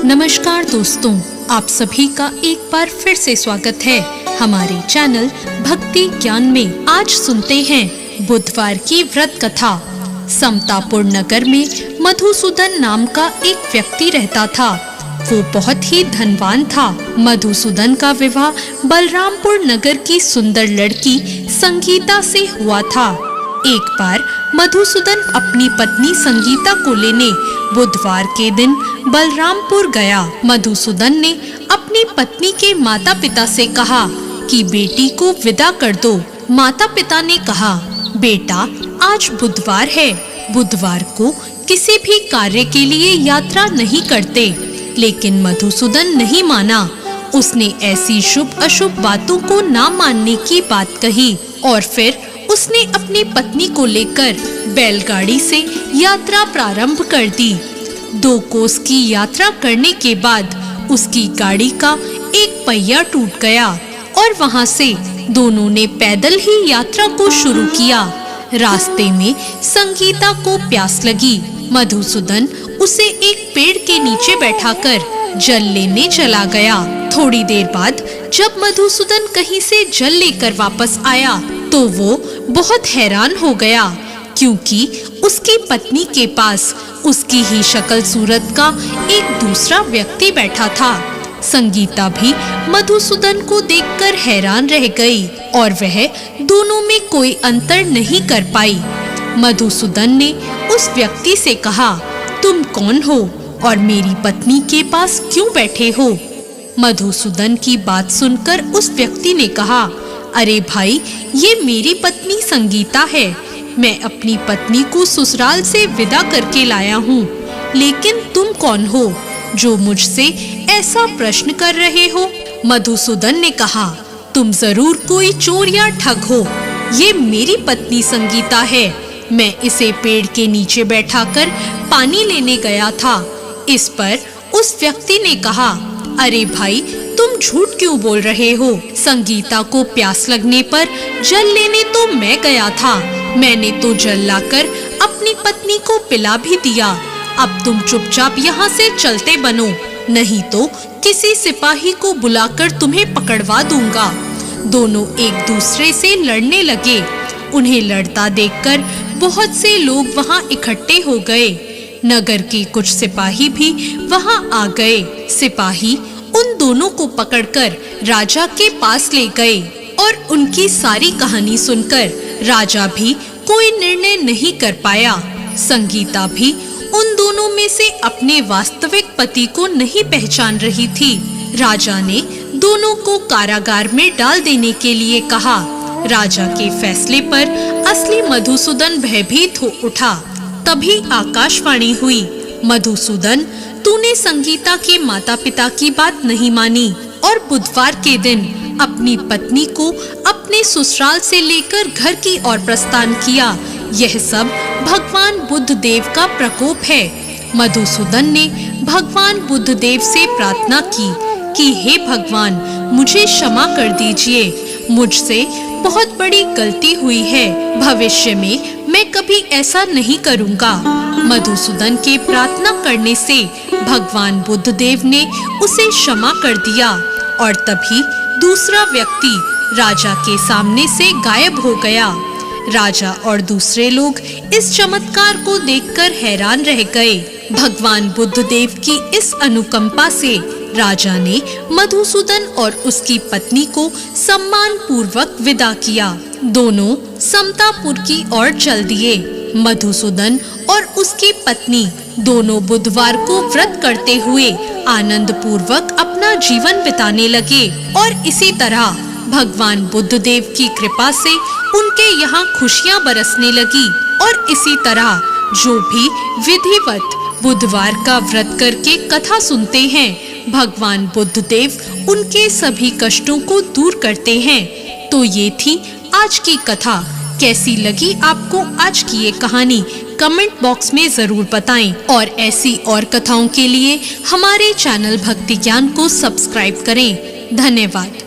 नमस्कार दोस्तों, आप सभी का एक बार फिर से स्वागत है हमारे चैनल भक्ति ज्ञान में। आज सुनते हैं बुधवार की व्रत कथा। समतापुर नगर में मधुसूदन नाम का एक व्यक्ति रहता था। वो बहुत ही धनवान था। मधुसूदन का विवाह बलरामपुर नगर की सुंदर लड़की संगीता से हुआ था। एक बार मधुसूदन अपनी पत्नी संगीता को लेने बुधवार के दिन बलरामपुर गया। मधुसूदन ने अपनी पत्नी के माता पिता से कहा कि बेटी को विदा कर दो। माता पिता ने कहा, बेटा आज बुधवार है, बुधवार को किसी भी कार्य के लिए यात्रा नहीं करते। लेकिन मधुसूदन नहीं माना। उसने ऐसी शुभ अशुभ बातों को ना मानने की बात कही और फिर उसने अपनी पत्नी को लेकर बैलगाड़ी से यात्रा प्रारंभ कर दी। 2 कोस की यात्रा करने के बाद उसकी गाड़ी का एक पहिया टूट गया और वहां से दोनों ने पैदल ही यात्रा को शुरू किया। रास्ते में संगीता को प्यास लगी। मधुसूदन उसे एक पेड़ के नीचे बैठाकर जल लेने चला गया। थोड़ी देर बाद जब मधुसूदन कहीं से जल लेकर वापस आया तो वो बहुत हैरान हो गया, क्योंकि उसकी पत्नी के पास उसकी ही शक्ल सूरत का एक दूसरा व्यक्ति बैठा था। संगीता भी मधुसूदन को देखकर हैरान रह गई और वह दोनों में कोई अंतर नहीं कर पाई। मधुसूदन ने उस व्यक्ति से कहा, तुम कौन हो और मेरी पत्नी के पास क्यों बैठे हो? मधुसूदन की बात सुनकर उस व्यक्ति ने कहा, अरे भाई, ये मेरी पत्नी संगीता है। मैं अपनी पत्नी को ससुराल से विदा करके लाया हूँ। लेकिन तुम कौन हो जो मुझसे ऐसा प्रश्न कर रहे हो? मधुसूदन ने कहा, तुम जरूर कोई चोर या ठग हो। ये मेरी पत्नी संगीता है। मैं इसे पेड़ के नीचे बैठाकर पानी लेने गया था। इस पर उस व्यक्ति ने कहा, अरे भाई, तुम झूठ क्यों बोल रहे हो? संगीता को प्यास लगने पर जल लेने तो मैं गया था। मैंने तो जल लाकर अपनी पत्नी को पिला भी दिया। अब तुम चुपचाप यहाँ से चलते बनो, नहीं तो किसी सिपाही को बुलाकर तुम्हें पकड़वा दूंगा। दोनों एक दूसरे से लड़ने लगे। उन्हें लड़ता देखकर बहुत से लोग वहाँ इकट्ठे हो गए। नगर के कुछ सिपाही भी वहाँ आ गए। सिपाही उन दोनों को पकड़कर राजा के पास ले गए और उनकी सारी कहानी सुनकर राजा भी कोई निर्णय नहीं कर पाया। संगीता भी उन दोनों में से अपने वास्तविक पति को नहीं पहचान रही थी। राजा ने दोनों को कारागार में डाल देने के लिए कहा। राजा के फैसले पर असली मधुसूदन भयभीत हो उठा। तभी आकाशवाणी हुई, मधुसूदन, तूने संगीता के माता पिता की बात नहीं मानी और बुधवार के दिन अपनी पत्नी को अपने ससुराल से लेकर घर की ओर प्रस्थान किया। यह सब भगवान बुद्ध देव का प्रकोप है। मधुसूदन ने भगवान बुद्ध देव से प्रार्थना की कि हे भगवान, मुझे क्षमा कर दीजिए। मुझसे बहुत बड़ी गलती हुई है। भविष्य में मैं कभी ऐसा नहीं करूंगा। मधुसूदन के प्रार्थना करने से भगवान बुद्ध देव ने उसे क्षमा कर दिया और तभी दूसरा व्यक्ति राजा के सामने से गायब हो गया। राजा और दूसरे लोग इस चमत्कार को देखकर हैरान रह गए। भगवान बुद्ध देव की इस अनुकंपा से राजा ने मधुसूदन और उसकी पत्नी को सम्मान पूर्वक विदा किया। दोनों समतापुर की ओर चल दिए। मधुसूदन और उसकी पत्नी दोनों बुधवार को व्रत करते हुए आनंद पूर्वक अपना जीवन बिताने लगे और इसी तरह भगवान बुद्ध देव की कृपा से उनके यहाँ खुशियाँ बरसने लगी। और इसी तरह जो भी विधिवत बुधवार का व्रत करके कथा सुनते हैं, भगवान बुद्ध देव उनके सभी कष्टों को दूर करते हैं। तो ये थी आज की कथा। कैसी लगी आपको आज की ये कहानी? कमेंट बॉक्स में जरूर बताएं और ऐसी और कथाओं के लिए हमारे चैनल भक्ति ज्ञान को सब्सक्राइब करें। धन्यवाद।